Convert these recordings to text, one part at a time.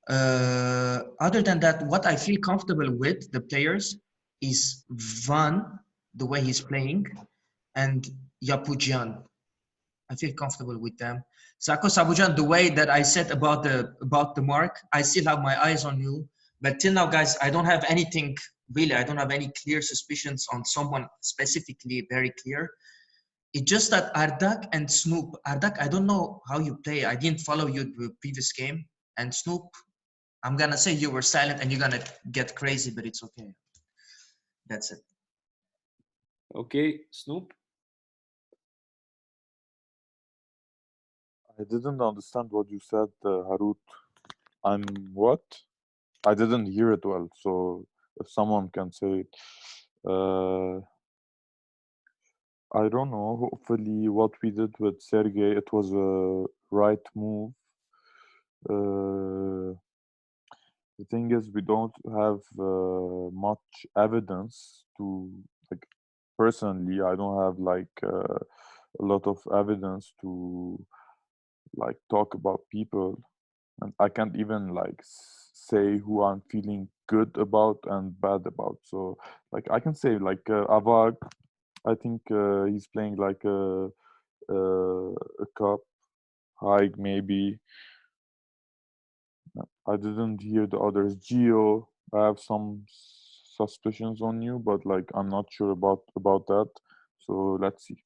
Other than that, what I feel comfortable with the players is Van, the way he's playing, and Yapujian. I feel comfortable with them. Sako Sabujan, the way that I said about the mark, I still have my eyes on you. But till now, guys, I don't have anything really. I don't have any clear suspicions on someone specifically very clear. It's just that Ardak and Snoop. Ardak, I don't know how you play. I didn't follow you the previous game. And Snoop, I'm gonna say you were silent and you're gonna get crazy, but it's okay. That's it. Okay, Snoop. I didn't understand what you said, Harut. I'm what? I didn't hear it well, so if someone can say it. I don't know. Hopefully, what we did with Sergey, it was a right move. The thing is, we don't have much evidence to, like, personally, I don't have like a lot of evidence to like talk about people, and I can't even like say who I'm feeling good about and bad about. So like I can say like Avag, I think he's playing like a cup high maybe. I didn't hear the others. Geo, I have some suspicions on you, but like I'm not sure about that. So let's see.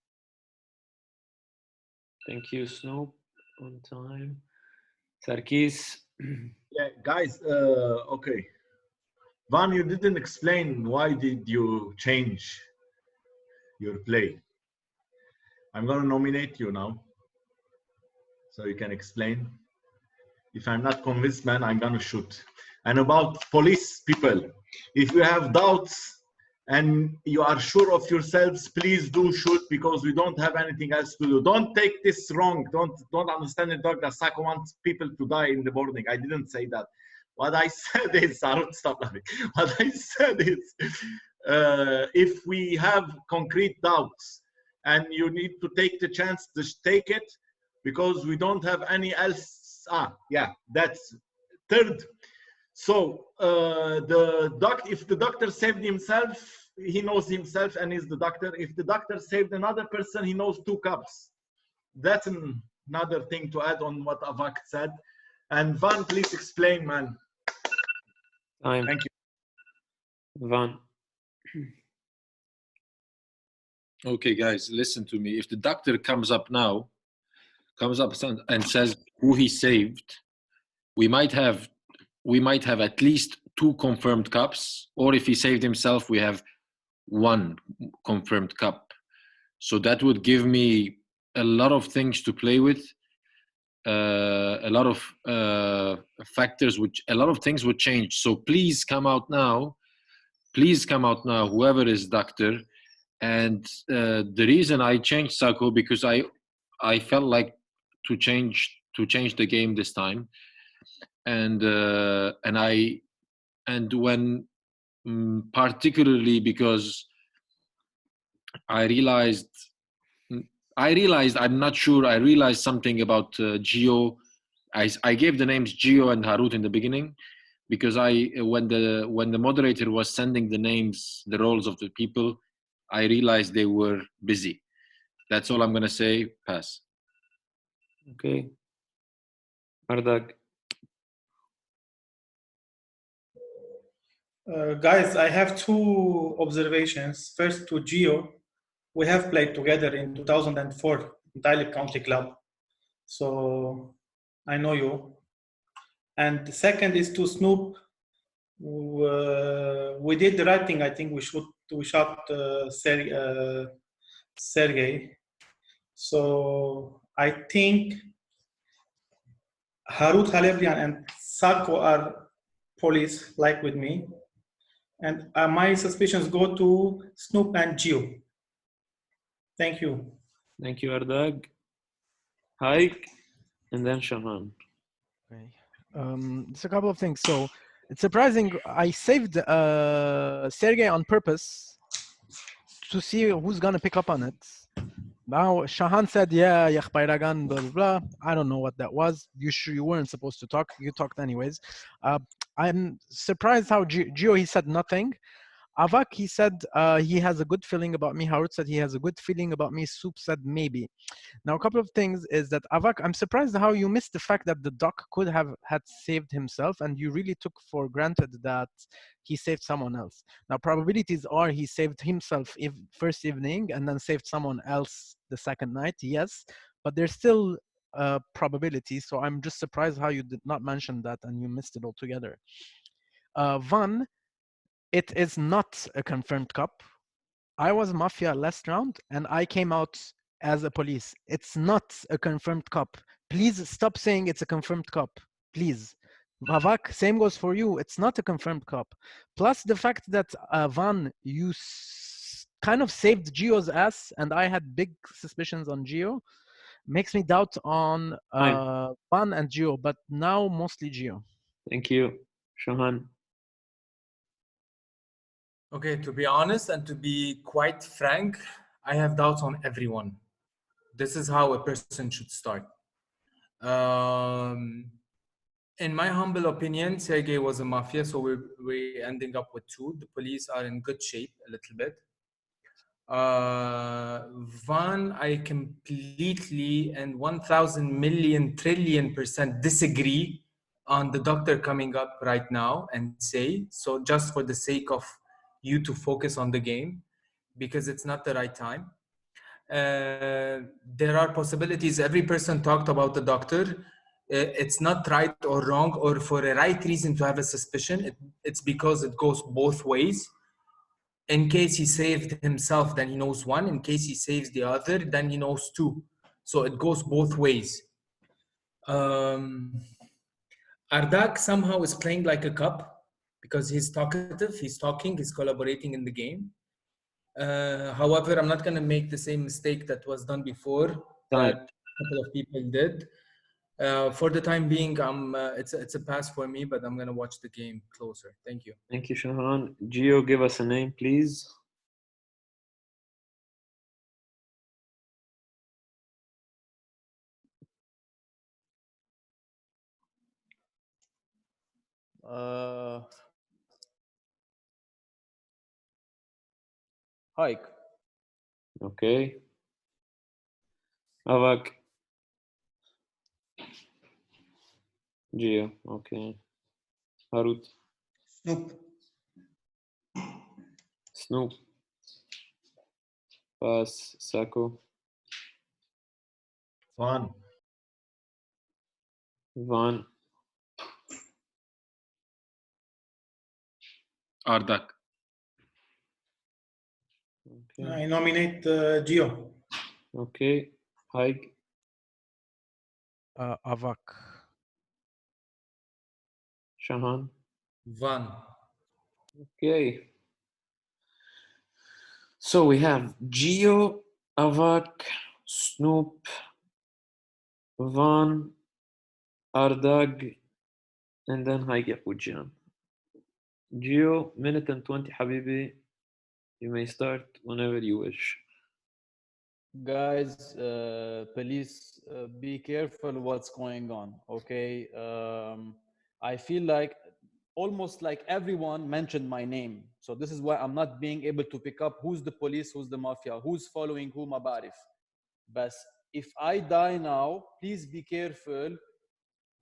Thank you, Snoop. On time. Sarkis. Yeah, guys. Okay. Van, you didn't explain why did you change your play. I'm gonna nominate you now, so you can explain. If I'm not convinced, man, I'm gonna shoot. And about police people, if you have doubts and you are sure of yourselves, please do shoot, because we don't have anything else to do. Don't take this wrong. Don't understand it, Doug, that Sako wants people to die in the morning. I didn't say that. What I said is, I don't stop laughing. What I said is, if we have concrete doubts and you need to take the chance to take it, because we don't have any else. Yeah, that's third. So if the doctor saved himself, he knows himself and is the doctor. If the doctor saved another person, he knows 2 cups. That's another thing to add on what Avak said. And Van, please explain, man. Time. Thank you. Van. Okay, guys, listen to me. If the doctor comes up and says who he saved, we might have at least 2 confirmed cups, or if he saved himself, we have 1 confirmed cup. So that would give me a lot of things to play with, a lot of factors, a lot of things would change. So please come out now, whoever is doctor. And the reason I changed Sako, because I felt like to change the game this time, and when particularly because I realized I'm not sure. I realized something about Geo. I gave the names Geo and Harut in the beginning, because when the moderator was sending the names, the roles of the people, I realized they were busy. That's all I'm gonna say. Pass. Okay. Ardak. Guys, I have 2 observations. First, to Geo, we have played together in 2004 in Dailib County Club, so I know you. And the second is to Snoop. We did the right thing. I think we shot Sergey. So I think Harut Halevian and Sako are police, like with me. And my suspicions go to Snoop and Geo. Thank you. Thank you, Ardag. Haik, and then Shahan. Okay. Just a couple of things. So it's surprising. I saved Sergey on purpose to see who's gonna pick up on it. Now Shahan said, "Yeah, Yakh Bayragan, blah blah blah." I don't know what that was. You weren't supposed to talk. You talked anyways. I'm surprised how Gio, he said nothing. Avak, he said he has a good feeling about me. Howard said he has a good feeling about me. Soup said maybe. Now, a couple of things is that Avak, I'm surprised how you missed the fact that the doc could have had saved himself, and you really took for granted that he saved someone else. Now, probabilities are he saved himself first evening and then saved someone else the second night. Yes, but there's still probability. So I'm just surprised how you did not mention that and you missed it altogether. Van, it is not a confirmed cop. I was Mafia last round and I came out as a police. It's not a confirmed cop. Please stop saying it's a confirmed cop. Please. Vavak, same goes for you. It's not a confirmed cop. Plus the fact that Van, you kind of saved Gio's ass and I had big suspicions on Gio, makes me doubt on Van and Gio, but now mostly Gio. Thank you. Shahan. Okay, to be honest and to be quite frank, I have doubts on everyone. This is how a person should start. In my humble opinion, Sergey was a mafia, so we're ending up with 2. The police are in good shape a little bit. Van, I completely and 1,000 million trillion % disagree on the doctor coming up right now and say, so just for the sake of you to focus on the game, because it's not the right time. There are possibilities. Every person talked about the doctor. It's not right or wrong or for a right reason to have a suspicion. It's because it goes both ways. In case he saved himself, then he knows 1. In case he saves the other, then he knows 2. So it goes both ways. Ardak somehow is playing like a cop because he's talkative, he's talking, he's collaborating in the game. However, I'm not going to make the same mistake that was done before that a couple of people did. For the time being, it's a pass for me, but I'm going to watch the game closer. Thank you. Thank you, Shahan. Gio, give us a name, please. Hike. Okay. Avak. Gio. Okay. Harut. Snoop. Snoop. Pass. Sako. Van. Van. Ardak. Okay. I nominate Gio. Okay. Haig. Avak. Shahan. Van. Okay. So we have Gio, Avak, Snoop, Van, Ardag, and then Haig Yapujian. Gio, minute and 20, Habibi. You may start whenever you wish. Guys, police, be careful what's going on, okay? I feel like almost like everyone mentioned my name. So this is why I'm not being able to pick up who's the police, who's the mafia, who's following who, ma barif. But if I die now, please be careful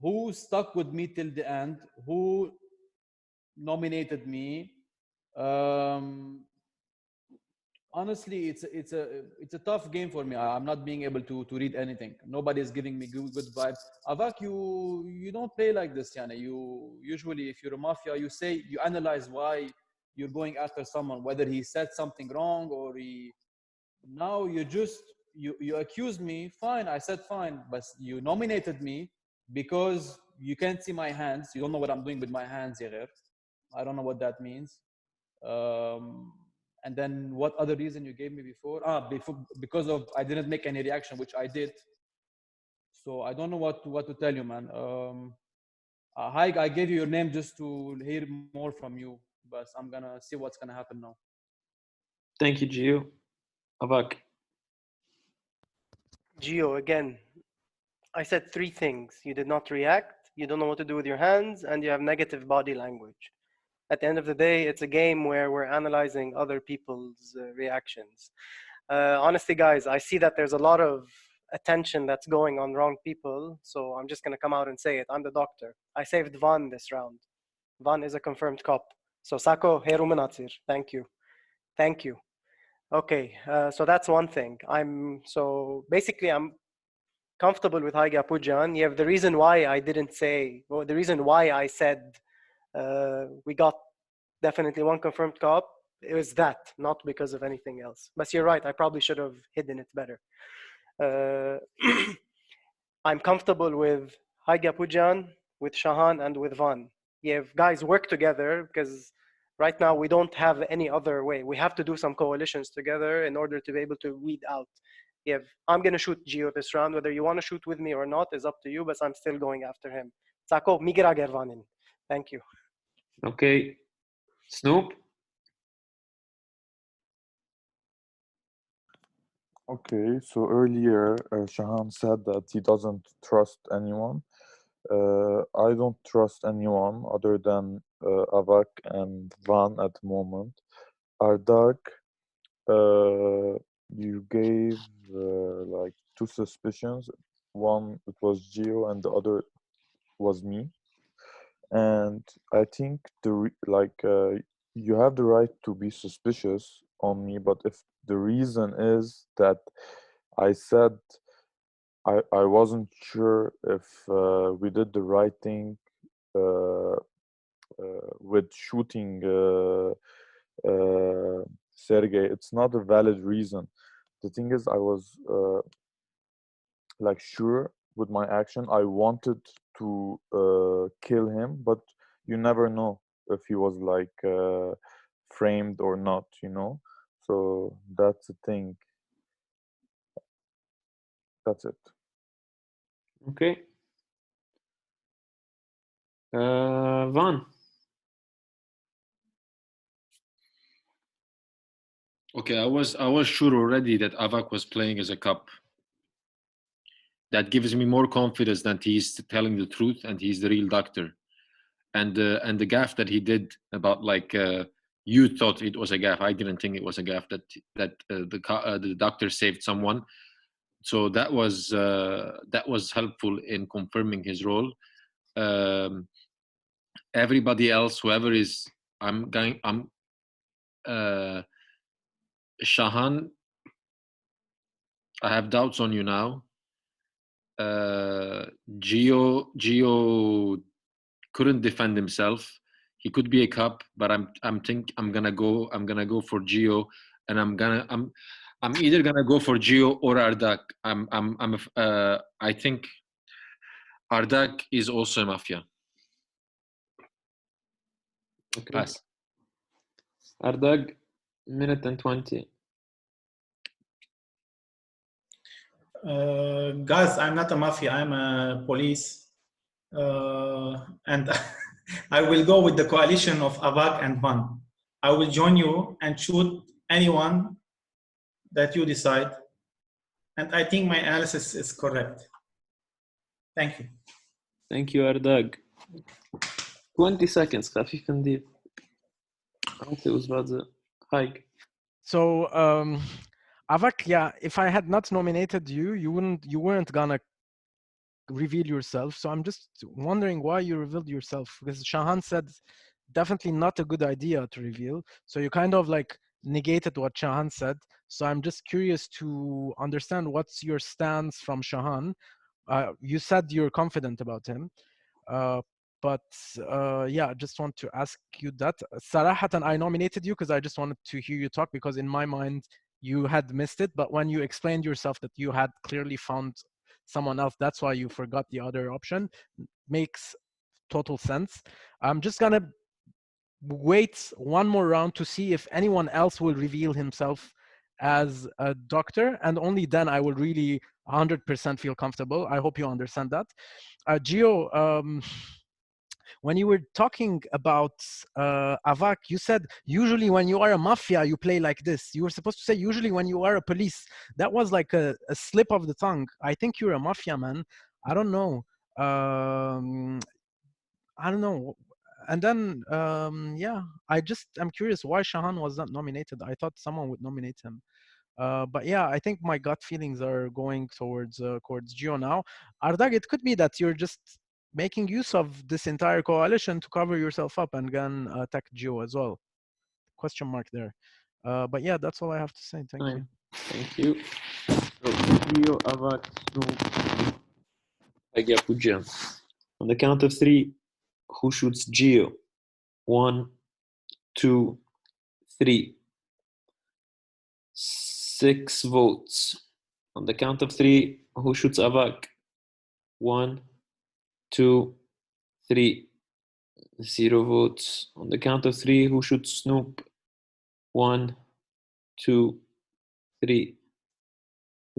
who stuck with me till the end, who nominated me. Honestly, it's a tough game for me. I'm not being able to read anything. Nobody is giving me good vibes. Avak, you don't play like this, Yana. You usually, if you're a mafia, you analyze why you're going after someone, whether he said something wrong or he. Now you accuse me. Fine, I said fine, but you nominated me because you can't see my hands. You don't know what I'm doing with my hands, Yaghir. I don't know what that means. And then what other reason you gave me before? Because of I didn't make any reaction, which I did. So I don't know what to tell you, man. Hi, I gave you your name just to hear more from you, but I'm gonna see what's gonna happen now. Thank you, Gio. Avak. Gio, again, I said 3 things. You did not react, you don't know what to do with your hands, and you have negative body language. At the end of the day, it's a game where we're analyzing other people's reactions. Honestly, guys, I see that there's a lot of attention that's going on wrong people, so I'm just going to come out and say it. I'm the doctor. I saved Van this round. Van is a confirmed cop. So Sako, Heru Menatsir. Thank you. Thank you. Okay, so that's one thing. So basically I'm comfortable with Haiga Pujan. You have the reason why I didn't say, well, the reason why I said we got definitely one confirmed cop, it was that, not because of anything else. But you're right, I probably should have hidden it better. I'm comfortable with Haiga Pujan, with Shahan, and with Van. You have guys work together because right now we don't have any other way. We have to do some coalitions together in order to be able to weed out. I'm going to shoot Gio this round. Whether you want to shoot with me or not is up to you, but I'm still going after him. Sako, migra gervanin. Thank you. Okay. Snoop? Okay, so earlier Shahan said that he doesn't trust anyone. I don't trust anyone other than Avak and Van at the moment. Ardak, you gave like 2 suspicions. One, it was Gio, and the other was me. And I think you have the right to be suspicious on me, but if the reason is that I said I wasn't sure if we did the right thing with shooting Sergey, it's not a valid reason. The thing is, I was like sure with my action. I wanted to kill him, but you never know if he was like framed or not, you know. So that's the thing. That's it. Okay. Van? Okay, I was sure already that Avak was playing as a cop. That gives me more confidence that he's telling the truth and he's the real doctor. And the gaff that he did about like you thought it was a gaff. I didn't think it was a gaff. That the doctor saved someone. So that was helpful in confirming his role. Everybody else, whoever is, Shahan, I have doubts on you now. Gio couldn't defend himself. He could be a cop, but I'm gonna go for Gio, and I'm either gonna go for Gio or Ardak. I think Ardak is also a mafia. Okay. Pass. Ardag, minute and 20. Guys, I'm not a mafia, I'm a police. And I will go with the coalition of Avak and Van. I will join you and shoot anyone that you decide. And I think my analysis is correct. Thank you. Thank you, Ardag. 20 seconds, خفيف ندير. أعطي أستاذ هايك. So, Avak, yeah, if I had not nominated you, you weren't gonna reveal yourself. So I'm just wondering why you revealed yourself, because Shahan said definitely not a good idea to reveal. So you kind of like negated what Shahan said. So I'm just curious to understand what's your stance from Shahan. You said you're confident about him. But yeah, I just want to ask you that. Sarahatan, I nominated you because I just wanted to hear you talk, because in my mind, you had missed it. But when you explained yourself that you had clearly found someone else, that's why you forgot the other option. Makes total sense. I'm just gonna wait one more round to see if anyone else will reveal himself as a doctor, and only then I will really 100% feel comfortable. I hope you understand that. Gio, when you were talking about Avak, you said usually when you are a mafia, you play like this. You were supposed to say usually when you are a police. That was like a slip of the tongue. I think you're a mafia, man. I don't know. I don't know. And then, yeah, I'm curious why Shahan was not nominated. I thought someone would nominate him. But yeah, I think my gut feelings are going towards Gio now. Ardag, it could be that you're just making use of this entire coalition to cover yourself up and then attack Gio as well. Question mark there. But yeah, that's all I have to say. Thank you. Thank you. So, Gio, Avak, Snoop, Pujan. On the count of 3, who shoots Gio? 1, 2, 3. 6 votes. On the count of 3, who shoots Avak? 1, 2, 3. 0 votes. On the count of 3, who shoots Snoop? 1, 2, 3.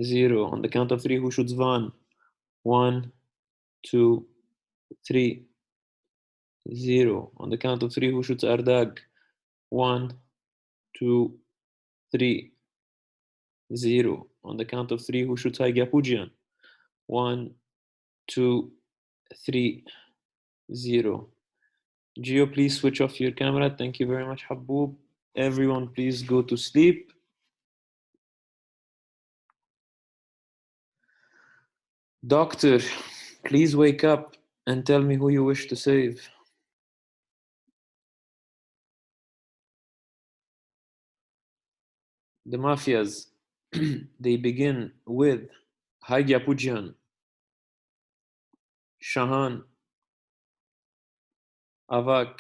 0. On the count of 3, who shoots Van? 1, 2, 3. 0. On the count of 3, who shoots Ardag? 1, 2, 3. 0. On the count of 3, who shoots Haigapujian? 1, 2, 3. 0. Gio, please switch off your camera. Thank you very much, Haboob. Everyone, please go to sleep. Doctor, please wake up and tell me who you wish to save. The mafias, they begin with Haigapujian, Shahan, Avak,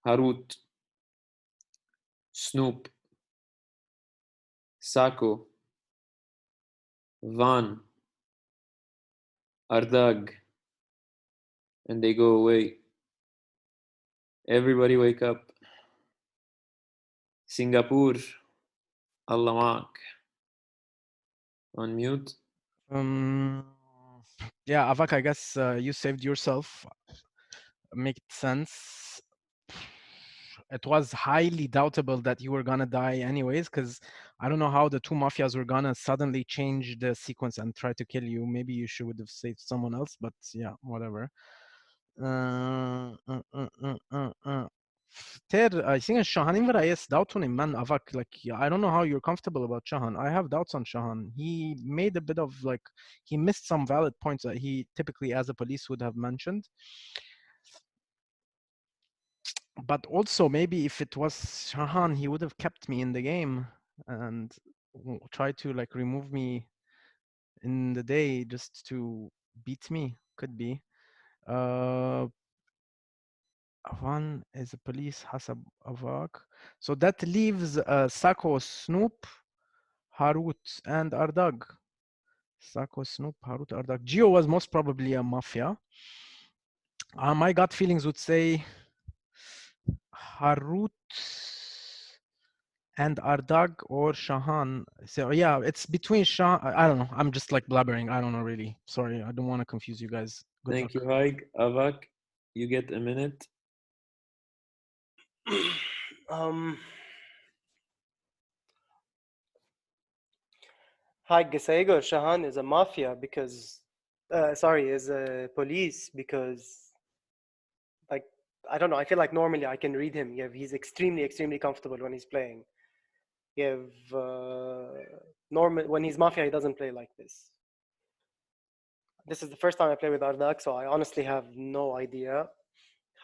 Harut, Snoop, Sako, Van, Ardag, and they go away. Everybody wake up. Singapore, Allah Maak. Unmute. Yeah, Avak, I guess you saved yourself. Makes sense. It was highly doubtable that you were gonna die anyways, because I don't know how the 2 mafias were gonna suddenly change the sequence and try to kill you. Maybe you should have saved someone else, but yeah, whatever. Ter, I think Shahan imra doubtun man Avak. Like, I don't know how you're comfortable about Shahan. I have doubts on Shahan. He made a bit of like, he missed some valid points that he typically as a police would have mentioned. But also maybe if it was Shahan, he would have kept me in the game and tried to like remove me in the day just to beat me. Could be. One is a police, Hasab Avak. So that leaves Sako, Snoop, Harut, and Ardag. Sako, Snoop, Harut, Ardag. Gio was most probably a mafia. My gut feelings would say Harut and Ardag or Shahan. So yeah, it's between Shahan. I don't know. I'm just like blabbering. I don't know really. Sorry, I don't want to confuse you guys. Good Thank luck. you, Haig. Avak, you get a minute. Gasego Shahan is a mafia because, is a police because, like, I don't know. I feel like normally I can read him. He's extremely, extremely comfortable when he's playing. Normal when he's mafia, he doesn't play like this. This is the first time I play with Ardag, so I honestly have no idea.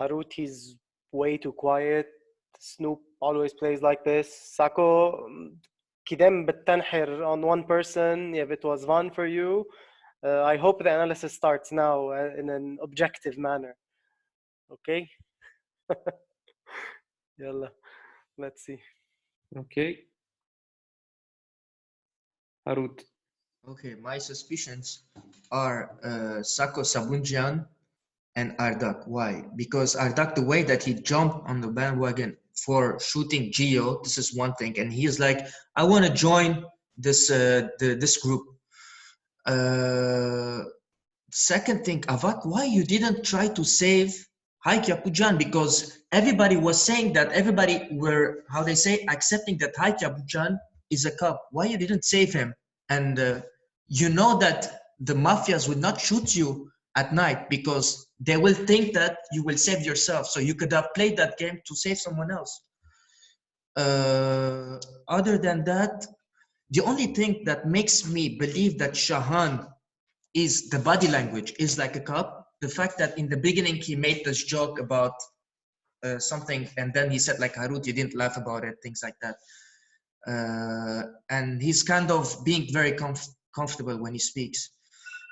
Harut, he's way too quiet. Snoop always plays like this. Sako, Kidem بتنحر on one person. If it was Van for you, I hope the analysis starts now in an objective manner. Okay? Yalla, let's see. Okay. Harut. Okay, my suspicions are Sako Sabunjian and Ardak. Why? Because Ardak, the way that he jumped on the bandwagon for shooting Gio, this is one thing, and he's like, I want to join this this group. second thing, Avak, why you didn't try to save Haik Yapujan? Because everybody was saying that everybody were, how they say, accepting that Haik Yapujan is a cop. Why you didn't save him? And you know that the mafias will not shoot you at night because they will think that you will save yourself. So you could have played that game to save someone else. Other than that, the only thing that makes me believe that Shahan is the body language is like a cop. The fact that in the beginning he made this joke about something and then he said like Harut, you didn't laugh about it, things like that. And he's kind of being very comfortable when he speaks.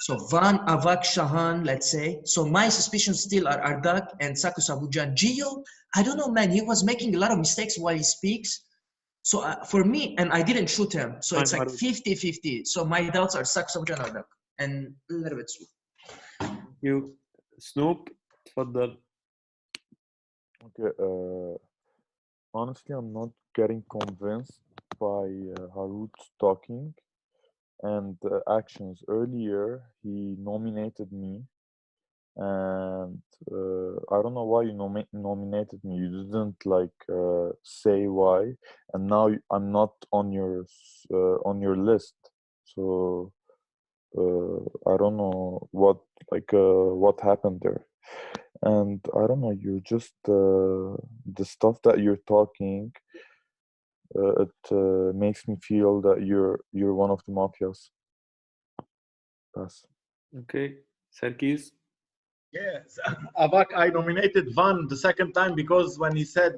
So Van, Avak, Shahan, let's say. So my suspicions still are Ardak and Sakos Abujan. Gio, I don't know, man. He was making a lot of mistakes while he speaks. So for me, and I didn't shoot him. So it's like 50-50. So my doubts are Sakos Abujan, Ardak, and a little bit Snoop. You, Snoop, تفضل. Okay. Honestly, I'm not getting convinced by Harut's talking and actions. Earlier, he nominated me, and I don't know why you nominated me. You didn't like say why, and now I'm not on your list. So I don't know what happened there. And I don't know, you're just the stuff that you're talking. It makes me feel that you're one of the mafias. Pass. Okay, Sarkis. Yes, Avak, I nominated Van the second time because when he said,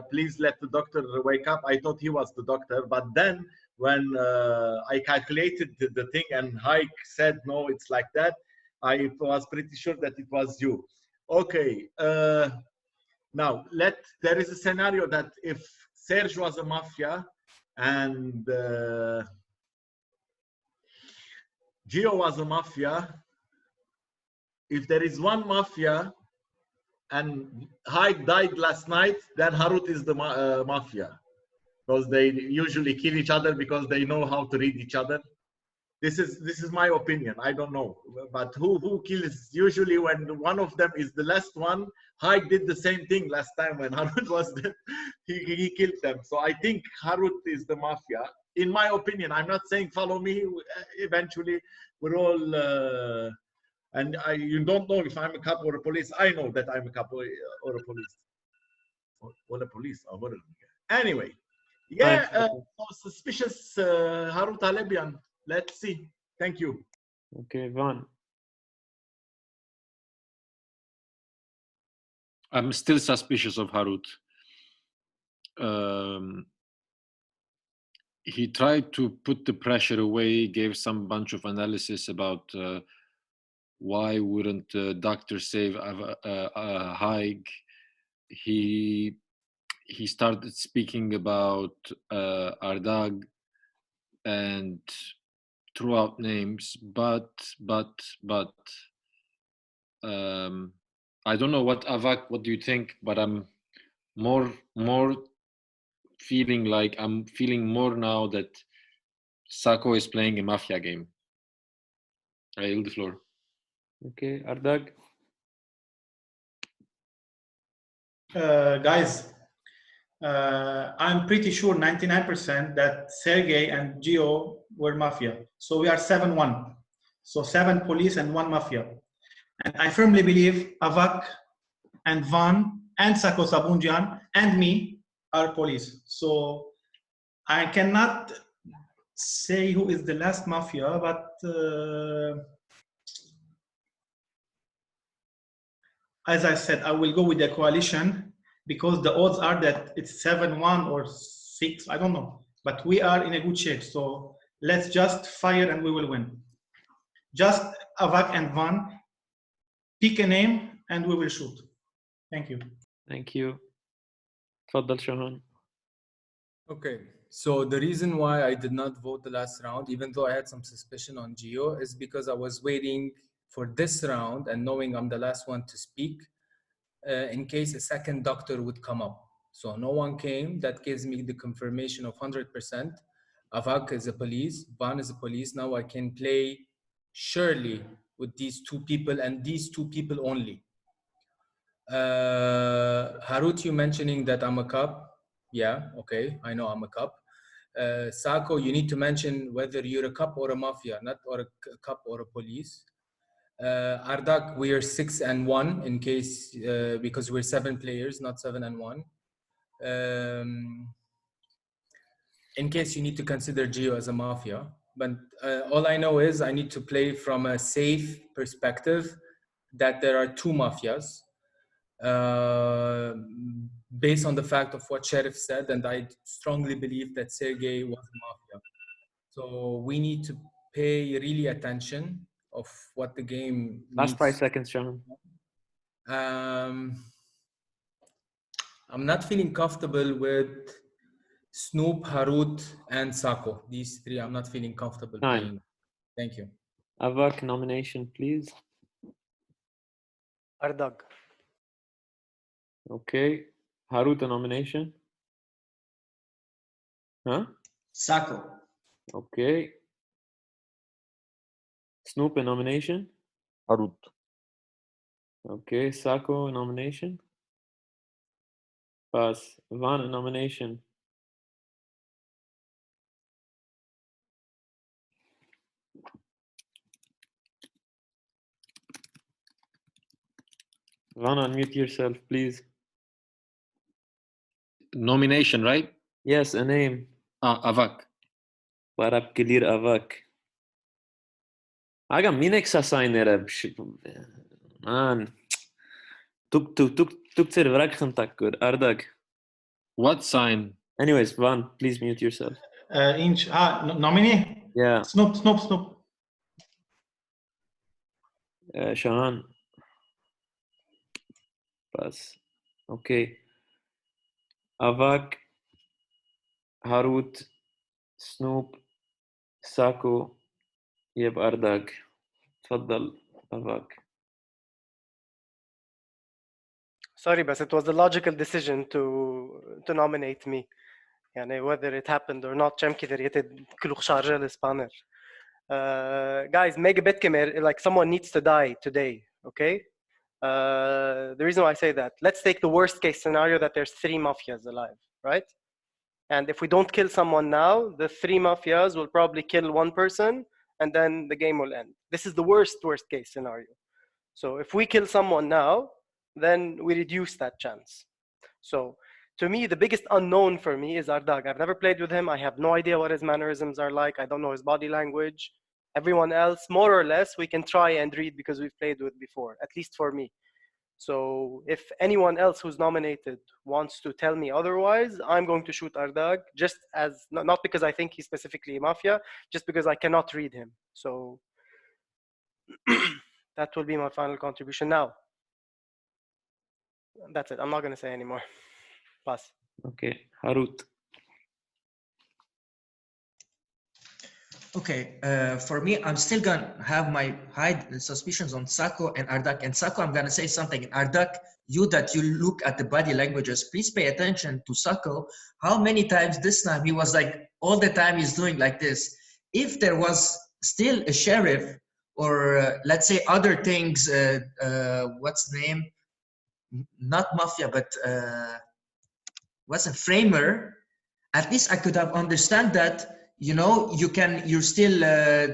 please let the doctor wake up, I thought he was the doctor. But then when I calculated the thing and Haik said, no, it's like that, I was pretty sure that it was you. Okay, now there is a scenario that if Serge was a mafia and Gio was a mafia, if there is one mafia and Haik died last night, then Harut is the mafia. Because they usually kill each other because they know how to read each other. This is my opinion. I don't know. But who kills? Usually when one of them is the last one, Haik did the same thing last time when Harut was there. He killed them. So I think Harut is the mafia. In my opinion, I'm not saying follow me. Eventually, we're all... and you don't know if I'm a cop or a police. I know that I'm a cop or a police. Or a police. Anyway, yeah, suspicious Harut Halebian. Let's see. Thank you. Okay, Van. I'm still suspicious of Harut. He tried to put the pressure away, gave some bunch of analysis about why wouldn't the doctor save Haig. He started speaking about Ardag and threw out names, but I don't know what do you think? But I'm more feeling like I'm feeling more now that Sako is playing a mafia game. I yield the floor. Okay, Ardag. Guys, I'm pretty sure 99% that Sergey and Gio were mafia. So we are 7-1. So 7 police and 1 mafia. And I firmly believe Avak and Van and Sakos Abujan and me are police. So I cannot say who is the last mafia, but as I said, I will go with the coalition because the odds are that it's 7-1 or 6, I don't know. But we are in a good shape. So let's just fire and we will win. Just Avak and Van, pick a name and we will shoot. Thank you. Thank you. تفضل Shahan. Okay, so the reason why I did not vote the last round, even though I had some suspicion on Gio, is because I was waiting for this round and knowing I'm the last one to speak in case a second doctor would come up. So no one came. That gives me the confirmation of 100%. Avak is a police, Van is a police. Now I can play surely with these two people and these two people only. Harut, you mentioning that I'm a cop. Yeah, okay, I know I'm a cop. Sako, you need to mention whether you're a cop or a mafia, not or a cop or a police. Ardak, we are 6-1 in case because we're 7 players, not 7-1. In case you need to consider Gio as a mafia, but all I know is I need to play from a safe perspective that there are 2 mafias. Based on the fact of what Sheriff said, and I strongly believe that Sergey was a mafia. So we need to pay really attention of what the game Last 5 needs. seconds, Shahan. I'm not feeling comfortable with Snoop, Harut, and Sako. These 3, I'm not feeling comfortable playing. Thank you. Avak nomination, please. Ardag. Okay. Harut a nomination. Huh? Sako. Okay. Snoop a nomination. Harut. Okay. Sako a nomination. Pass. Van a nomination. Van, unmute yourself, please. Nomination, right? Yes, a name. Avak. Barab Kilir Avak. Aga minek sasaynere. Man. Tuk vrak takur. Ardag. What sign? Anyways, Van, please mute yourself. Nominee? Yeah. Snoop. Shahan. Pass. Okay. Avak, Harut, Snoop, Sako, Yeb Ardag. تفضل Avak. Sorry, but it was the logical decision to nominate me. يعني whether it happened or not جمكي دريتد كلو خشارجة الإسبانر. Guys, make a bet like someone needs to die today, okay? The reason why I say that, let's take the worst case scenario that there's 3 mafias alive, right? And if we don't kill someone now, the 3 mafias will probably kill 1 person and then the game will end. This is the worst case scenario. So if we kill someone now, then we reduce that chance. So to me, the biggest unknown for me is Ardag. I've never played with him. I have no idea what his mannerisms are like. I don't know his body language. Everyone else, more or less, we can try and read because we've played with before, at least for me. So if anyone else who's nominated wants to tell me otherwise, I'm going to shoot Ardag, just as, not because I think he's specifically a mafia, just because I cannot read him. So that will be my final contribution now. That's it. I'm not going to say anymore. Pass. Okay, Harut. Okay, for me, I'm still gonna have my high suspicions on Sako and Ardak. And Sako, I'm gonna say something. Ardak, you look at the body languages, please pay attention to Sako. How many times this time he was like, all the time he's doing like this. If there was still a sheriff or let's say other things, what's the name? Not mafia, but what's a framer? At least I could have understand that. You know, you're still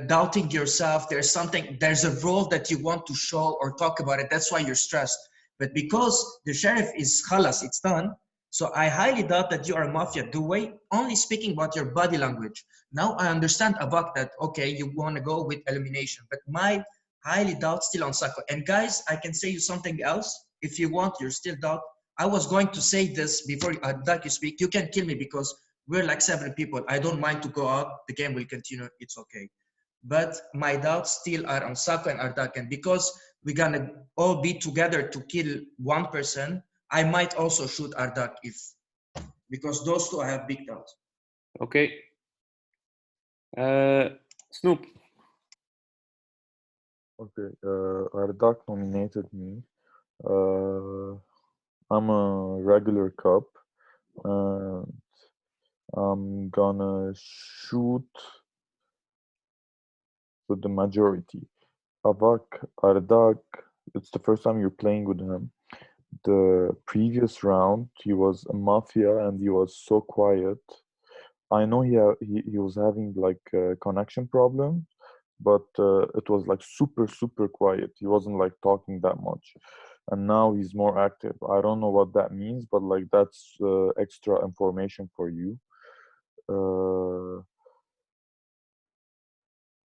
doubting yourself. There's a role that you want to show or talk about it. That's why you're stressed. But because the sheriff is khalas, it's done. So I highly doubt that you are a mafia. The way only speaking about your body language. Now I understand Avak that, okay, you want to go with elimination, but my highly doubt still on Sako. And guys, I can say you something else. If you want, you're still doubt. I was going to say this before Ardak you speak. You can kill me because we're like 7 people. I don't mind to go out. The game will continue. It's okay. But my doubts still are on Sako and Ardak. And because we're going to all be together to kill 1 person, I might also shoot Ardak because those 2 I have big doubts. Okay. Snoop. Okay, Ardak nominated me. I'm a regular cop. I'm gonna shoot with the majority. Avak, Ardak, it's the first time you're playing with him. The previous round, he was a mafia and he was so quiet. I know he was having like a connection problem, but it was like super quiet. He wasn't like talking that much, and now he's more active. I don't know what that means, but like that's extra information for you.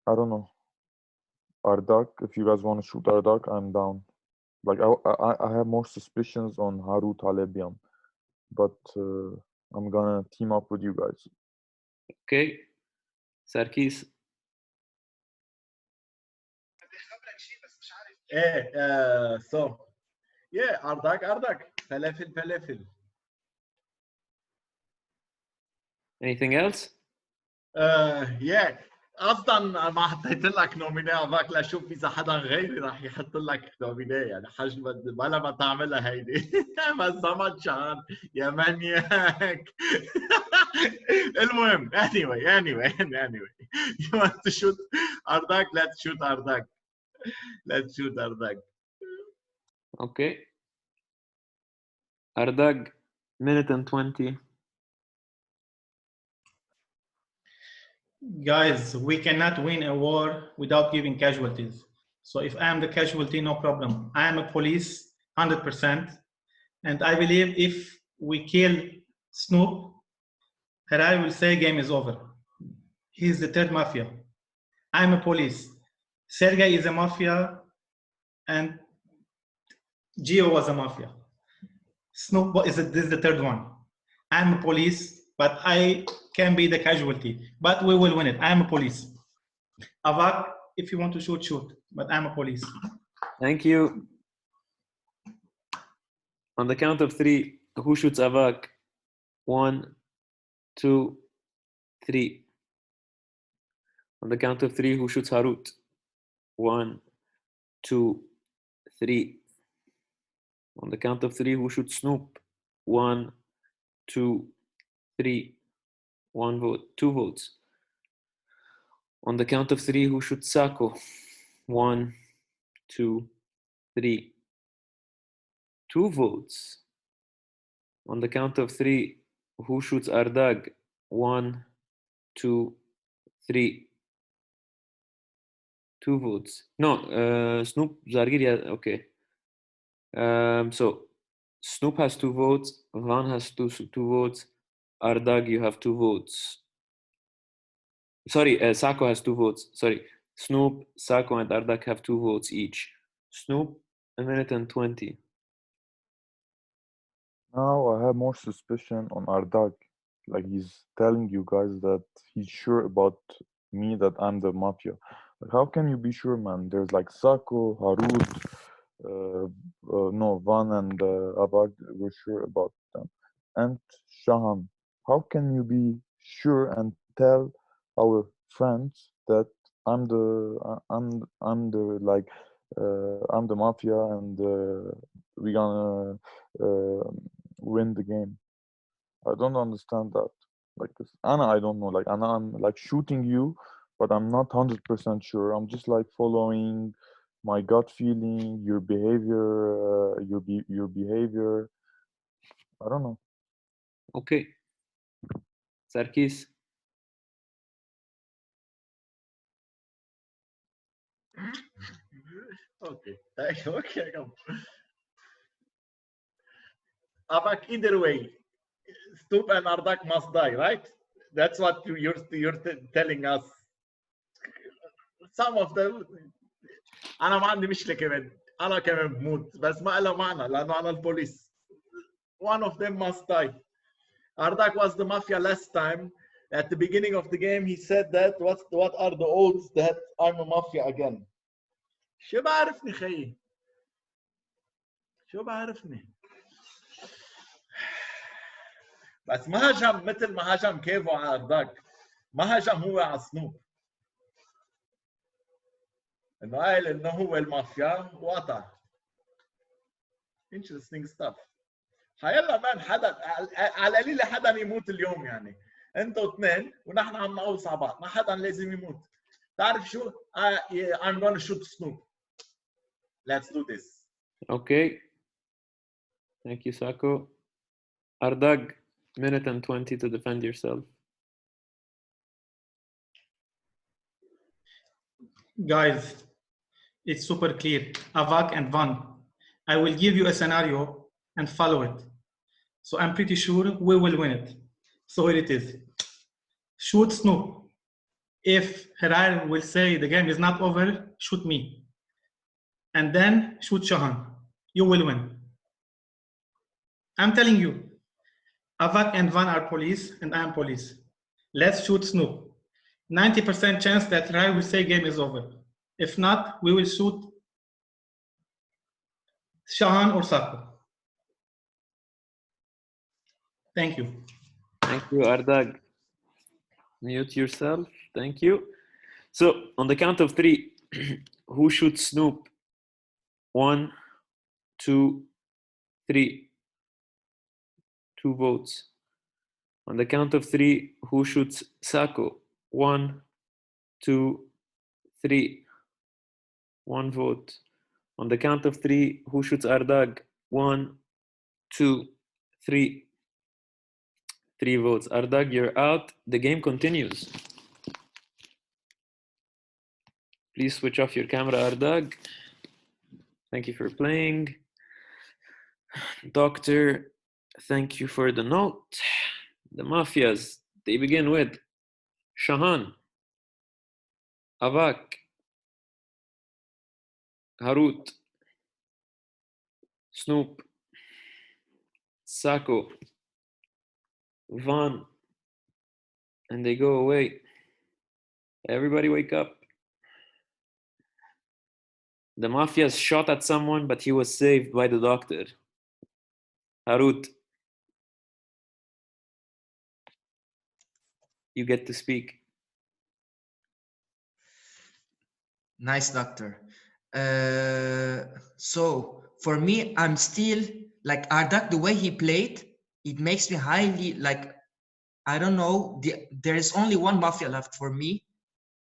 I don't know. Ardak, if you guys want to shoot Ardak, I'm down. Like I have more suspicions on Harut Alebian, but I'm gonna team up with you guys. Okay. Sarkis. So yeah, Ardak فلافل. Anything else? Yeah. اصلا ما حطيت لك نومينيه افاك لاشوف اذا حدا غيري راح يحط لك نومينيه يعني حجم بلا ما تعملها هيدي ما زمتشان يا منياك المهم anyway you want to shoot Ardak, let's shoot Ardak. Okay. Ardag, minute and 20. Guys, we cannot win a war without giving casualties. So if I am the casualty, no problem. I am a police, 100%. And I believe if we kill Snoop, Harari will say game is over. He's the third mafia. I'm a police. Sergey is a mafia, and Gio was a mafia. Snoop is the third one. I'm a police, but I can be the casualty. But we will win it. I'm a police. Avak, if you want to shoot. But I'm a police. Thank you. On the count of 3, who shoots Avak? 1, 2, 3. On the count of 3, who shoots Harut? 1, 2, 3. On the count of 3, who shoots Snoop? 1, 2, 3. 1 vote, 2 votes. On the count of 3, who shoots Sako? 1, 2, 3. 2 votes. On the count of 3, who shoots Ardag? 1, 2, 3. 2 votes. No, Snoop Zargir, okay. So Snoop has 2 votes, Van has two votes, Ardag, you have 2 votes. Sorry, Sako has 2 votes. Sorry, Snoop, Sako, and Ardag have 2 votes each. Snoop, a minute and 20. Now I have more suspicion on Ardak. Like he's telling you guys that he's sure about me, that I'm the mafia. Like, how can you be sure, man? There's like Sako, Harut, no, Van and Abag, we're sure about them. And Shahan, how can you be sure and tell our friends that I'm the like I'm the mafia and we're gonna win the game? I don't understand that. Like Anna, I don't know. Like Anna, I'm like shooting you, but I'm not 100% sure. I'm just like following my gut feeling, your behavior, your behavior. I don't know. Okay. Sarkis. Okay, come. Abak, either way, Snoop and Ardak must die, right? That's what you're telling us. Some of them, أنا ما عندي مشكلة كمان، أنا كمان بموت، بس ما لها معنى لأنه أنا البوليس. One of them must die. Ardak was the mafia last time. At the beginning of the game, he said that what are the odds that I'm a mafia again? شو بعرفني خيي؟ شو بعرفني؟ بس ما هجم مثل ما هجم كيفو على أرداك، ما هجم هو على سنوب. إنه قال إنه هو المافيا وقطع. Interesting stuff. حيلا مان حدا على القليلة حدا يموت اليوم يعني. أنتوا اثنين ونحن عم نقوص على بعض، ما حدا لازم يموت. تعرف شو؟ I'm gonna shoot Snoop. Let's do this. Okay. Thank you, Sako. Ardag, minute and 20 to defend yourself. Guys, it's super clear. Avak and Van. I will give you a scenario and follow it. So I'm pretty sure we will win it. So here it is. Shoot Snoop. If Herar will say the game is not over, shoot me. And then shoot Shahan. You will win. I'm telling you. Avak and Van are police, and I am police. Let's shoot Snoop. 90% chance that Herar will say game is over. If not, we will shoot Shahan or Sako. Thank you. Thank you, Ardag. Mute yourself. Thank you. So, on the count of 3, who shoots Snoop? 1, 2, 3. 2 votes. On the count of 3, who shoots Sako? 1, 2, 3. 1 vote. On the count of 3, who shoots Ardag? 1, 2, 3. 3 votes. Ardag, you're out. The game continues. Please switch off your camera, Ardag. Thank you for playing. Doctor, thank you for the note. The Mafias, they begin with Shahan, Avak, Harut, Snoop, Sako, Van, and they go away. Everybody wake up. The Mafias shot at someone, but he was saved by the doctor. Harut, you get to speak. Nice, doctor. So for me, I'm still like Ardak. The way he played, it makes me highly like. I don't know. There is only one Mafia left for me,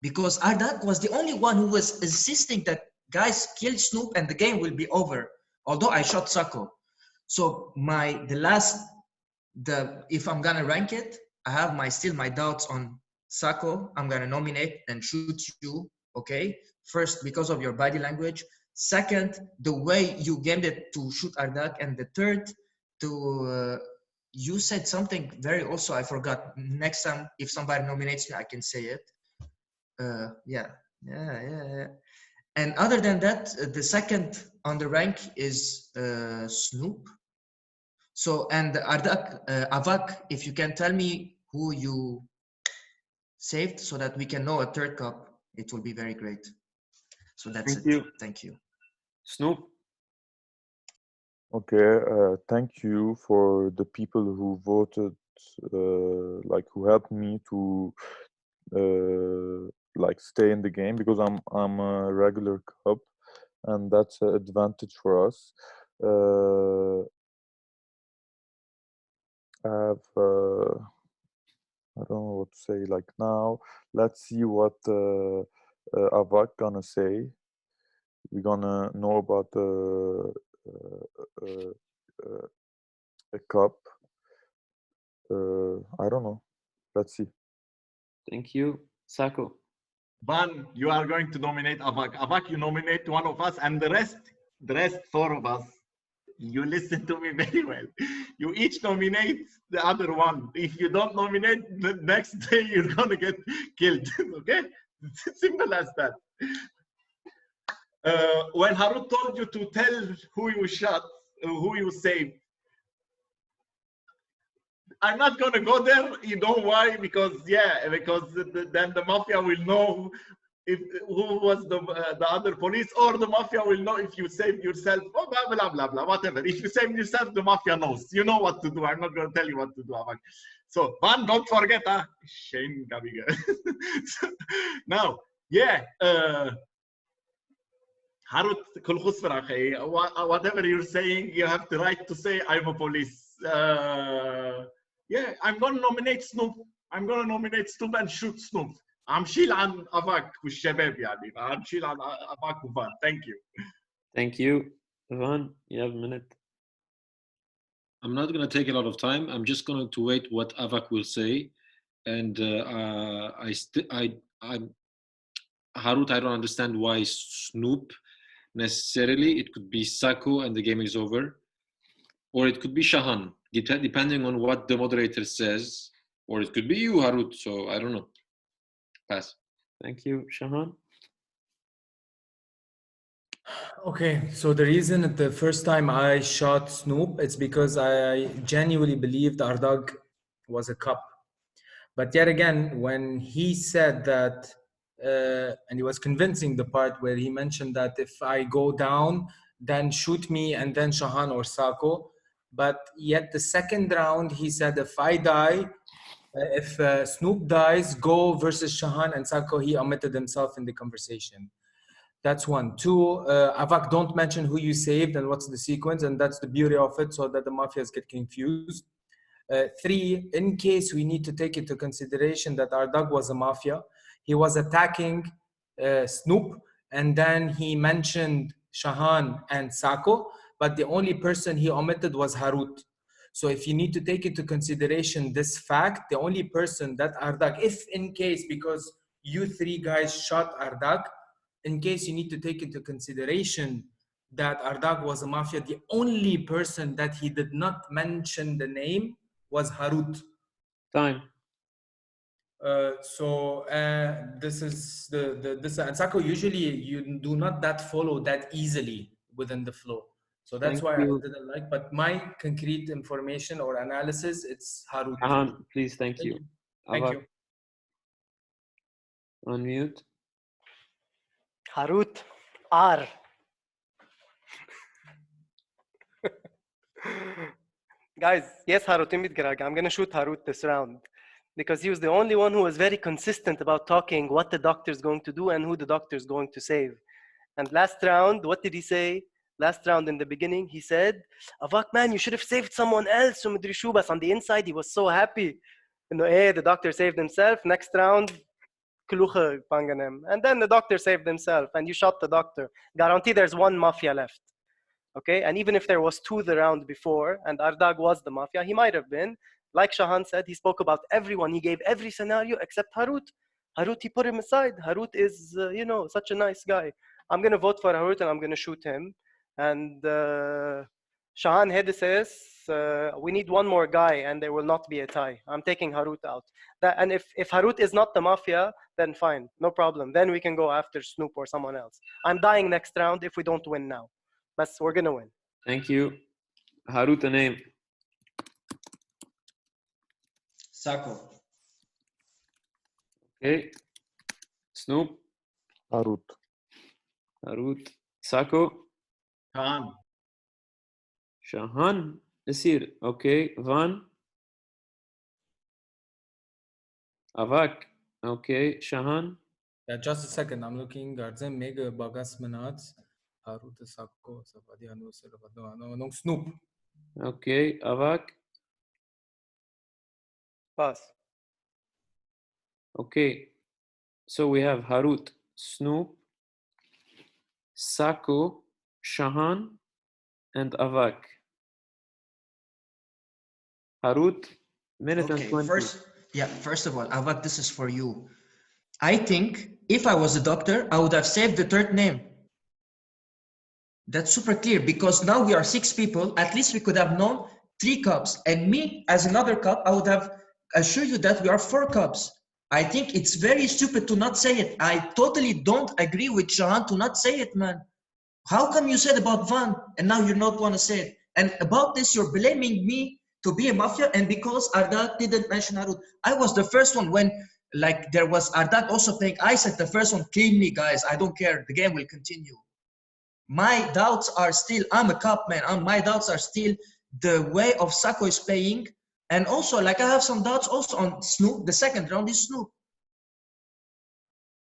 because Ardak was the only one who was insisting that guys kill Snoop and the game will be over. Although I shot Sako. So if I'm gonna rank it, I have still my doubts on Sako. I'm gonna nominate and shoot you. Okay. First, because of your body language. Second, the way you gamed it to shoot Ardak. And the third, you said something very also, I forgot. Next time, if somebody nominates me, I can say it. Yeah. And other than that, the second on the rank is Snoop. So, and Ardak, Avak, if you can tell me who you saved so that we can know a third cup, it will be very great. So that's Thank you. Thank you. Snoop. Okay, thank you for the people who voted, like who helped me to like stay in the game, because I'm a regular cup, and that's an advantage for us. I have I don't know what to say. Like now, let's see what Avak gonna say. We're gonna know about a cup. I don't know. Let's see. Thank you. Sako. Van, you are going to nominate Avak. Avak, you nominate one of us, and the rest 4 of us, you listen to me very well. You each nominate the other one. If you don't nominate, the next day you're gonna get killed. Okay? It's simple as that. When Harut told you to tell who you shot, who you saved, I'm not gonna go there. You know why? Because then the Mafia will know who was the other police, or the Mafia will know if you saved yourself. Oh, blah blah blah blah. Whatever. If you saved yourself, the Mafia knows. You know what to do. I'm not gonna tell you what to do, Avak. So, Van, don't forget, Shane Gabiga. Now, yeah. Harut, whatever you're saying, you have the right to say I'm a police. Yeah, I'm gonna nominate Snoop. I'm gonna nominate Snoop and shoot Snoop. I'm شيل عن أفاك والشباب يعني. I'm شيل عن أفاك وفان. Thank you. Thank you. Van, you have a minute. I'm not going to take a lot of time. I'm just going to wait what Avak will say. And Harut, I don't understand why Snoop necessarily. It could be Sako and the game is over. Or it could be Shahan, depending on what the moderator says. Or it could be you, Harut. So I don't know. Pass. Thank you. Shahan? Okay, so the reason the first time I shot Snoop, it's because I genuinely believed Ardag was a cup. But yet again, when he said that, and he was convincing the part where he mentioned that if I go down, then shoot me and then Shahan or Sako. But yet the second round, he said if I die, if Snoop dies, go versus Shahan and Sako. He omitted himself in the conversation. That's one. Two, Avak, don't mention who you saved and what's the sequence, and that's the beauty of it, so that the mafias get confused. Three, in case we need to take into consideration that Ardag was a mafia, he was attacking Snoop, and then he mentioned Shahan and Sako, but the only person he omitted was Harut. So if you need to take into consideration this fact, the only person that Ardag, if in case, because you three guys shot Ardag, in case you need to take into consideration that Ardag was a mafia, the only person that he did not mention the name was Harut. Time. This is this and Sako, usually you do not that follow that easily within the flow. So that's Thank why you. I didn't like, but my concrete information or analysis, it's Harut. Shahan, please, thank you. Thank Avak, you. unmute. Harut R. Guys, yes, Harut, I'm going to shoot Harut this round because he was the only one who was very consistent about talking what the doctor's going to do and who the doctor's going to save. And last round, what did he say? Last round in the beginning, he said, Avak, man, you should have saved someone else. So But on the inside, he was so happy. The doctor saved himself. Next round, and then the doctor saved himself and you shot the doctor. Guarantee there's one mafia left. Okay, and even if there was two the round before and Ardag was the mafia, he might have been. Like Shahan said, he spoke about everyone. He gave every scenario except Harut. Harut, he put him aside. Harut is, such a nice guy. I'm going to vote for Harut and I'm going to shoot him. And Shahan Hedi says, we need one more guy and there will not be a tie. I'm taking Harut out. And if Harut is not the mafia, then fine, no problem. Then we can go after Snoop or someone else. I'm dying next round if we don't win now. But we're going to win. Thank you. Harut, a name. Sako. Okay. Snoop. Harut. Harut. Sako. Shahan. Shahan. Nasir. Okay. Van. Avak. Okay. Shahan. Yeah, just a second. I'm looking. Garzen Mega Bagas Manat. Harut Sako. No, Snoop. Okay. Avak. Pass. Okay. So we have Harut, Snoop, Sako, Shahan, and Avak. Harut, minute and 20. First of all, Avak, this is for you. I think if I was a doctor, I would have saved the third name. That's super clear because now we are 6 people. At least we could have known 3 cups. And me as another cup, I would have assured you that we are 4 cups. I think it's very stupid to not say it. I totally don't agree with Shahan to not say it, man. How come you said about Van and now you not want to say it? And about this, you're blaming me to be a mafia and because Ardag didn't mention Harut. I was the first one when there was Ardag also playing. I said the first one cleanly, guys. I don't care. The game will continue. My doubts are still, I'm a cop, man. My doubts are still the way of Sako is playing. And also, I have some doubts also on Snoop. The second round is Snoop.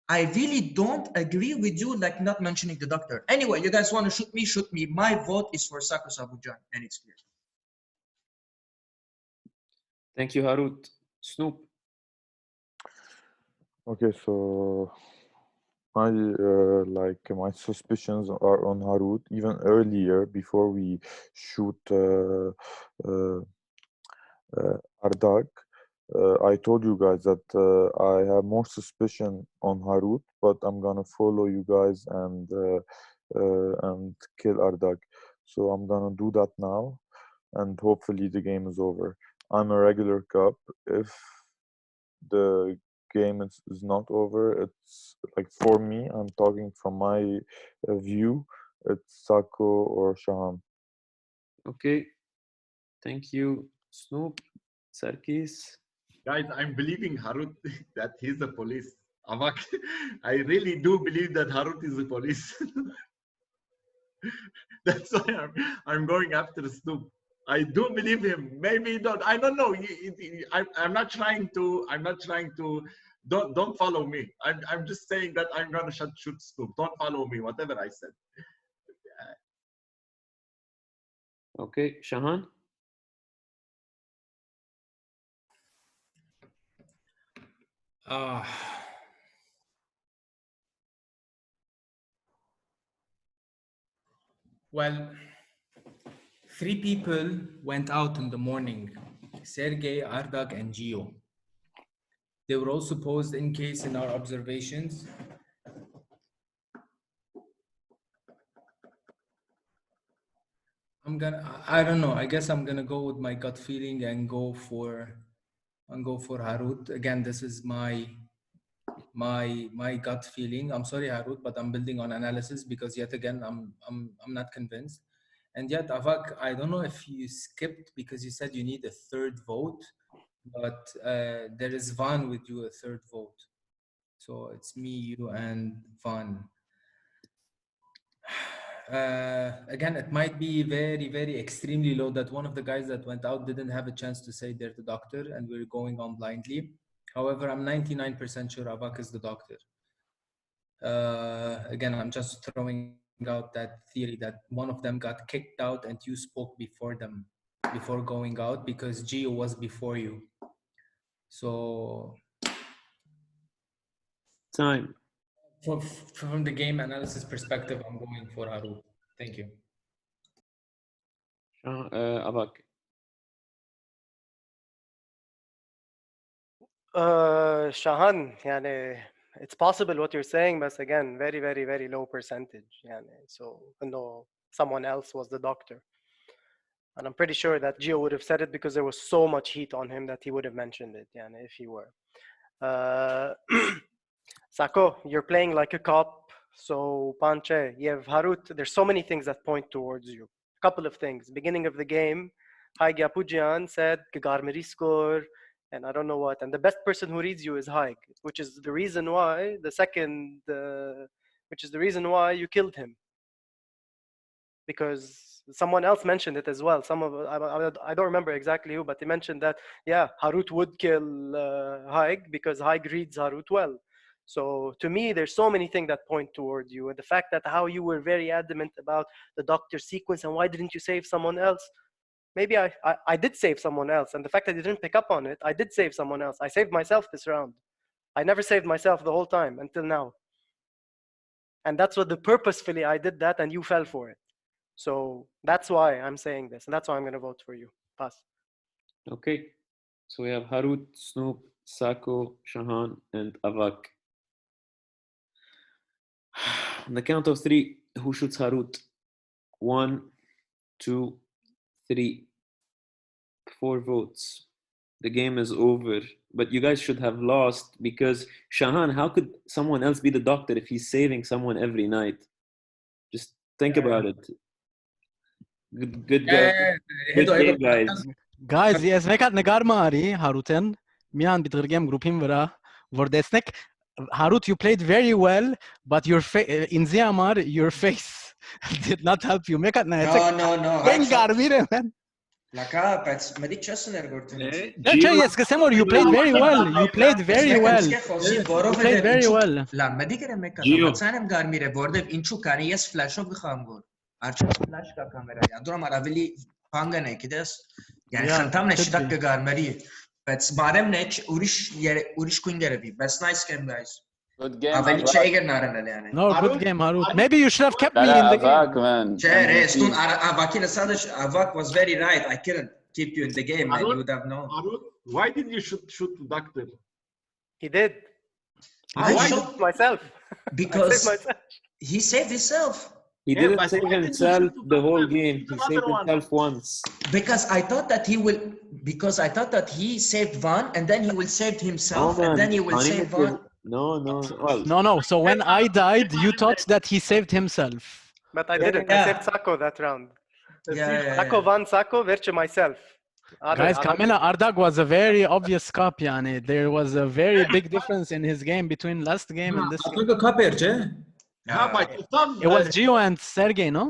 I really don't agree with you, not mentioning the doctor. Anyway, you guys want to shoot me, shoot me. My vote is for Sako Sabujan, and it's clear. Thank you, Harut. Snoop. Okay, so My my suspicions are on Harut even earlier before we shoot Ardak. I told you guys that I have more suspicion on Harut, but I'm gonna follow you guys and kill Ardak. So I'm gonna do that now, and hopefully the game is over. I'm a regular cup. If the game is not over, it's like, for me, I'm talking from my view, it's Sako or Shahan. Okay. Thank you, Snoop. Sarkis. Guys, I'm believing Harut that he's the police. Avak, I really do believe that Harut is the police. That's why I'm going after Snoop. I do believe him. Maybe don't. I don't know. I'm not trying to. Don't follow me. I'm just saying that I'm gonna shoot Snoop. Don't follow me. Whatever I said. Okay, Shahan. Well, 3 people went out in the morning: Sergey, Ardak, and Gio. They were all supposed in case in our observations. I don't know. I guess I'm gonna go with my gut feeling and go for Harut. Again, this is my gut feeling. I'm sorry, Harut, but I'm building on analysis because yet again I'm not convinced. And yet, Avak, I don't know if you skipped because you said you need a third vote, but there is Van with you, a third vote. So it's me, you, and Van. Again, it might be very, very extremely low that one of the guys that went out didn't have a chance to say they're the doctor and we're going on blindly. However, I'm 99% sure Avak is the doctor. Again, I'm just throwing out that theory that one of them got kicked out and you spoke before them, before going out, because Gio was before you. So Time. From the game analysis perspective, I'm going for Harut. Thank you. Avak. Shahan, yani, it's possible what you're saying, but again, very, very, very low percentage. Yani. So, no, someone else was the doctor. And I'm pretty sure that Gio would have said it because there was so much heat on him that he would have mentioned it, yani, if he were. Sako, you're playing like a cop. So, Panche, you have Harut. There's so many things that point towards you. A couple of things. Beginning of the game, Haig Yapujian said, Gagarmeri score, and I don't know what. And the best person who reads you is Haig, which is the reason why, which is the reason why you killed him. Because someone else mentioned it as well. I don't remember exactly who, but they mentioned that, yeah, Harut would kill Haig because Haig reads Harut well. So to me, there's so many things that point towards you. And the fact that how you were very adamant about the doctor sequence and why didn't you save someone else? Maybe I did save someone else. And the fact that you didn't pick up on it, I did save someone else. I saved myself this round. I never saved myself the whole time until now. And that's what purposefully I did that and you fell for it. So that's why I'm saying this. And that's why I'm going to vote for you. Pass. Okay. So we have Harut, Snoop, Sako, Shahan, and Avak. On the count of 3, who shoots Harut? 1, 2, 3, 4 votes. The game is over. But you guys should have lost because Shahan, how could someone else be the doctor if he's saving someone every night? Just think about it. Good game, guys. Guys, yes, mekat negar mari Haruten. Mian bitgergem grupim vera vordesnek. Harut, you played very well, but in Ziamar, your face did not help you. Mekat na no. Bengar mire man. Laka, pets, ma diċ ċessu nergurtini. Yes, Kasemor, you played very well. You played very well. You played very well. La, ma di kere mekka, ma tsanem gar mire vordev inċu kani jes flasho bħam gol. Arċu flash ka kamera, jadura maravili pangane kides. Yani xantam neċ dak gar mari. Pets, barem neċ urish kuin gerevi. Best nice game, guys. Good game. Aveli Avak. çeye naran yani. No, good Harut- game, Harut. Harut- Maybe you should have kept لا me in لا the game. Avak man. Çeye, MVP. stun Avakin Asadish, Avak was very right. I couldn't keep you in the game and you would have known. Harut, why did you shoot the doctor? He did. I I shot saved myself. I because saved myself. he saved himself. He Yeah, didn't but save why didn't you himself shoot the whole another one? game. He Shoot saved another one. himself once. Because I thought that he will, because I thought that he saved Van and then he will save himself and then he will save Van. No, no. Well, No. So when I died, you thought that he saved himself. But I didn't. I saved Sako that round. Yeah. Sako Van Sako, Verche myself. Guys, Kamila Ardag was a very obvious cup. Yani. There was a very big difference in his game between last game and this game. أعطيك كاب يرجع. Yeah, but It was Gio and Sergey, no?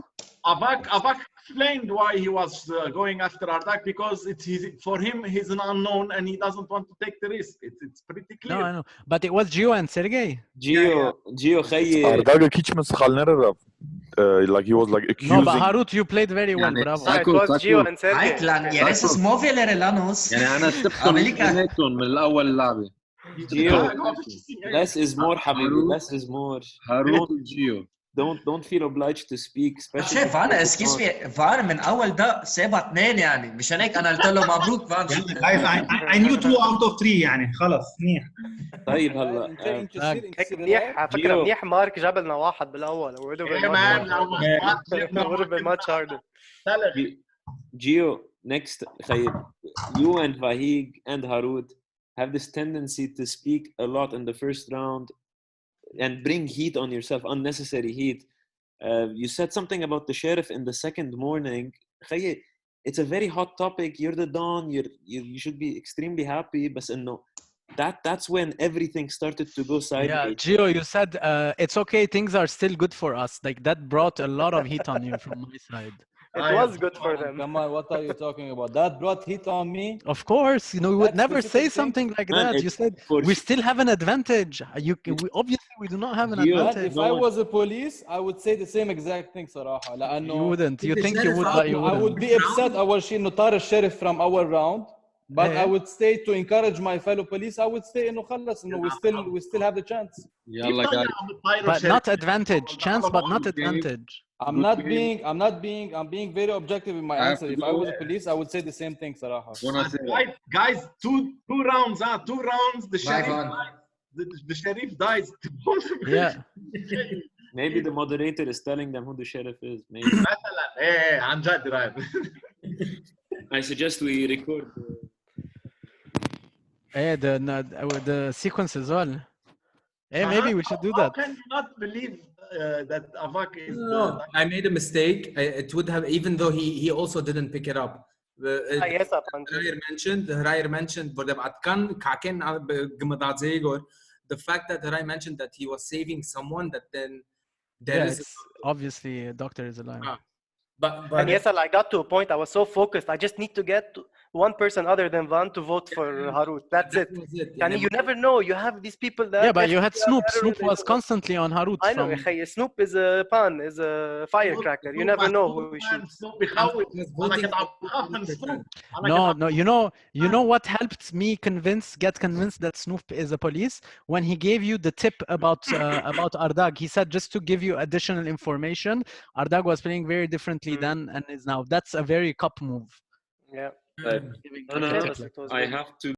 Avak explained why he was going after Ardak because for him he's an unknown and he doesn't want to take the risk. It's pretty clear. No, I know. But it was Gio and Sergey. Gio خيي. Ardaga hiç mi sıkılır? Like he was like No, accusing. but Harut, you played very well. Yani Bravo. Yeah, it was Gio and Sergey. Hayt lan, yeresi smovelere lan os. يعني انا سبتهم أمريكا. اثنيناتهم من الاول اللعبه. Gio, less is more, حبيبي. Less is more. هارون جيو. Don't feel obliged to speak, especially. شايف فان اسكيز مي فان من اول ده سابها اثنين يعني مشان هيك انا قلت له مبروك فان. Guys, I knew 2 out of 3 يعني خلص منيح. طيب هلا هيك منيح على فكره جيو. منيح مارك جاب لنا واحد بالاول. It would have been Yeah, man. would have been much harder. Gio, next خيي. You and Vahig and Harut have this tendency to speak a lot in the first round and bring heat on yourself, unnecessary heat. You said something about the sheriff in the second morning. خيي, it's a very hot topic. You're the Don. You should be extremely happy. But no, that's when everything started to go Yeah, sideways. Gio, you said it's okay. Things are still good for us. Like that brought a lot of heat on you from my side. It was good for them. Come on, what are you talking about? That brought heat on me. Of course, you know, we would That never specific say thing? something like Man, that. You it's said for we still have an advantage. Obviously we do not have an Gio, But advantage. if No I one- was a police, I would say the same exact thing صراحة. لأنه You wouldn't. You The think you sheriff would, out, but you I wouldn't. would be upset أول شيء إنه طار الشريف from our round. But Yeah. I would stay to encourage my fellow police. I would say إنه خلص إنه we still have the chance. يلا جاي. But not advantage. Chance, but not advantage. I'm being very objective in my answer. If I was a police, I would say the same thing صراحة. Guys, two rounds, 2 rounds. The Bye, sheriff, Van. the sheriff dies. Yeah. Maybe the moderator is telling them who the sheriff is. Maybe. مثلا ايه عن جد رايب. I suggest we record. Yeah, the sequence as well. Hey, maybe we should do that. How can you not believe that Avak is No, I made a mistake. It would have, even though he also didn't pick it up. Yes, up Hrair mentioned بدبعت كان كعكن على بجمدات زيغور. The fact that Hrair mentioned that he was saving someone, that then there Yeah, is. it's obviously a doctor is alive. But And yes, I got to a point. I was so focused. I just need to get one person other than Van to vote for Harut. That's it. was it. And you never know. You have these people that. Yeah, but you had Snoop. terrorists, Snoop they was don't- constantly on Harut. I know. from- Snoop is a pan, is a firecracker. You never know who he shoots. سنوب بيخوف. انا كنت عم بخاف من سنوب. No, you know what helped me get convinced that Snoop is a police when he gave you the tip about Ardag. He said just to give you additional information, Ardag was playing very differently then and is now. That's a very cup move. Yeah. No, Yes, it was I good. have to